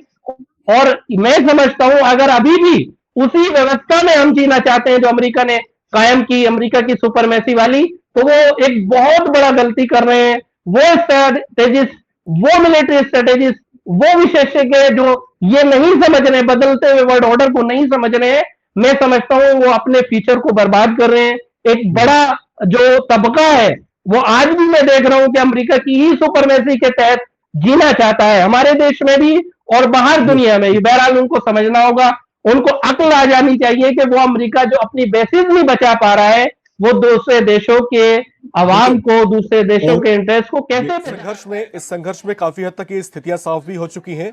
और मैं समझता हूं अगर अभी भी उसी व्यवस्था में हम जीना चाहते हैं जो अमेरिका ने कायम की, अमेरिका की सुपरमेसी वाली, तो वो एक बहुत बड़ा गलती कर रहे हैं। वो स्ट्रेटेजिस्ट, वो मिलिट्री स्ट्रेटेजिस्ट, वो विशेषज्ञ जो ये नहीं समझ रहे, बदलते हुए वर्ल्ड ऑर्डर को नहीं समझ रहे हैं, मैं समझता हूं वो अपने फ्यूचर को बर्बाद कर रहे हैं। एक बड़ा जो तबका है वो आज भी मैं देख रहा हूं कि अमेरिका की ही सुपरमेसी के तहत जीना चाहता है, हमारे देश में भी और बाहर दुनिया में। बहरहाल उनको समझना होगा, उनको अक्ल आ जानी चाहिए कि वो अमेरिका जो अपनी बेसिस नहीं बचा पा रहा है, वो दूसरे देशों के अवाम को, दूसरे देशों के इंटरेस्ट को कैसे इस संघर्ष में काफी हद तक ये स्थितियां साफ भी हो चुकी हैं।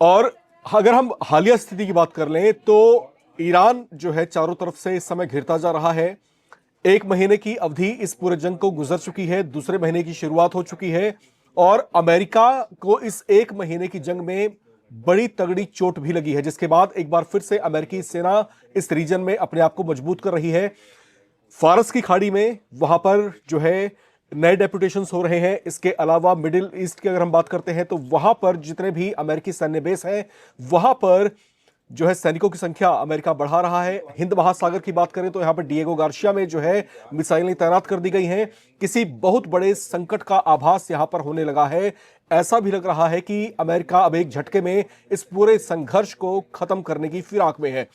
और अगर हम हालिया स्थिति की बात कर लें तो ईरान जो है चारों तरफ से इस समय घिरता जा रहा है। 1 महीने की अवधि इस पूरे जंग को गुजर चुकी है, दूसरे महीने की शुरुआत हो चुकी है और अमेरिका को इस 1 महीने की जंग में बड़ी तगड़ी चोट भी लगी है, जिसके बाद एक बार फिर से अमेरिकी सेना इस रीजन में अपने आप को मजबूत कर रही है। फारस की खाड़ी में वहां पर जो है नए डेपुटेशंस हो रहे हैं। इसके अलावा मिडिल ईस्ट की अगर हम बात करते हैं तो वहां पर जितने भी अमेरिकी सैन्य बेस हैं वहां पर जो है सैनिकों की संख्या अमेरिका बढ़ा रहा है। हिंद महासागर की बात करें तो यहां पर डिएगो गार्सिया में जो है मिसाइलें तैनात कर दी गई हैं। किसी बहुत बड़े संकट का आभास यहां पर होने लगा है। ऐसा भी लग रहा है कि अमेरिका अब एक झटके में इस पूरे संघर्ष को खत्म करने की फिराक में है।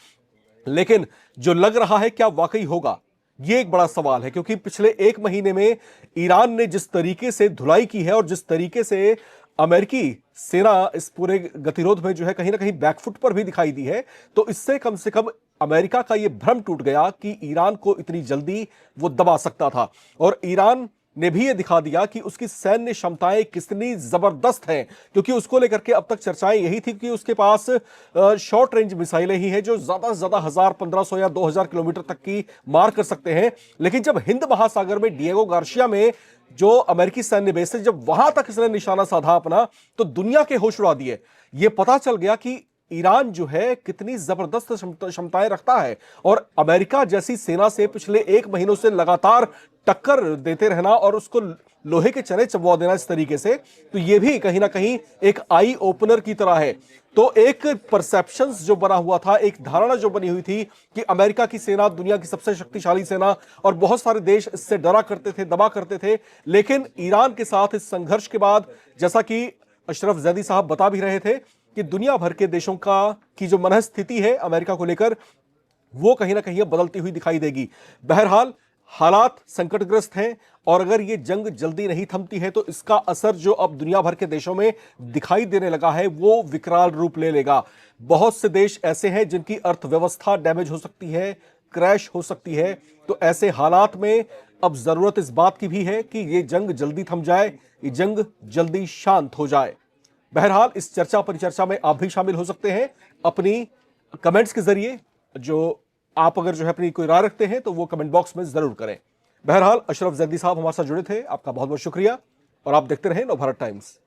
लेकिन जो लग रहा है क्या वाकई होगा, यह एक बड़ा सवाल है, क्योंकि पिछले 1 महीने में ईरान ने जिस तरीके से धुलाई की है और जिस तरीके से अमेरिकी सेना इस पूरे गतिरोध में जो है कहीं ना कहीं बैकफुट पर भी दिखाई दी है। तो इससे कम से कम अमेरिका का यह भ्रम टूट गया कि ईरान को इतनी जल्दी वो दबा सकता था। और ईरान ने भी ये दिखा दिया कि उसकी सैन्य क्षमताएं कितनी जबरदस्त हैं, क्योंकि उसको लेकर के अब तक चर्चाएं यही थी कि उसके पास शॉर्ट रेंज मिसाइलें ही हैं जो ज्यादा से ज्यादा 1000, 1500 या 2000 किलोमीटर तक की मार कर सकते हैं। लेकिन जब हिंद महासागर में डिएगो गार्शिया में जो अमेरिकी सैन्य बेस है, जब वहां तक इसने निशाना साधा अपना, तो दुनिया के होश उड़ा दिए। यह पता चल गया कि ईरान जो है कितनी जबरदस्त क्षमताएं रखता है। और अमेरिका जैसी सेना से पिछले 1 महीनों से लगातार टक्कर देते रहना और उसको लोहे के चने चबवा देना इस तरीके से, तो यह भी कहीं ना कहीं एक आई ओपनर की तरह है। तो एक परसेप्शंस जो बना हुआ था, एक धारणा जो बनी हुई थी कि अमेरिका की सेना दुनिया की सबसे शक्तिशाली सेना और बहुत सारे देश इससे डरा करते थे, दबा करते थे। लेकिन ईरान के साथ इस संघर्ष के बाद, जैसा कि अशरफ जैदी साहब बता भी रहे थे, कि दुनिया भर के देशों की जो मनस्थिति है अमेरिका को लेकर, वो कहीं ना कहीं बदलती हुई दिखाई देगी। बहरहाल हालात संकटग्रस्त हैं और अगर ये जंग जल्दी नहीं थमती है तो इसका असर जो अब दुनिया भर के देशों में दिखाई देने लगा है वो विकराल रूप ले लेगा। बहुत से देश ऐसे हैं जिनकी अर्थव्यवस्था डैमेज हो सकती है, क्रैश हो सकती है। तो ऐसे हालात में अब जरूरत इस बात की भी है कि ये जंग जल्दी थम जाए, ये जंग जल्दी शांत हो जाए। बहरहाल इस चर्चा परिचर्चा में आप भी शामिल हो सकते हैं अपनी कमेंट्स के जरिए। जो आप अगर जो है अपनी कोई राय रखते हैं तो वो कमेंट बॉक्स में जरूर करें। बहरहाल अशरफ जैदी साहब हमारे साथ जुड़े थे, आपका बहुत बहुत शुक्रिया और आप देखते रहें नवभारत टाइम्स।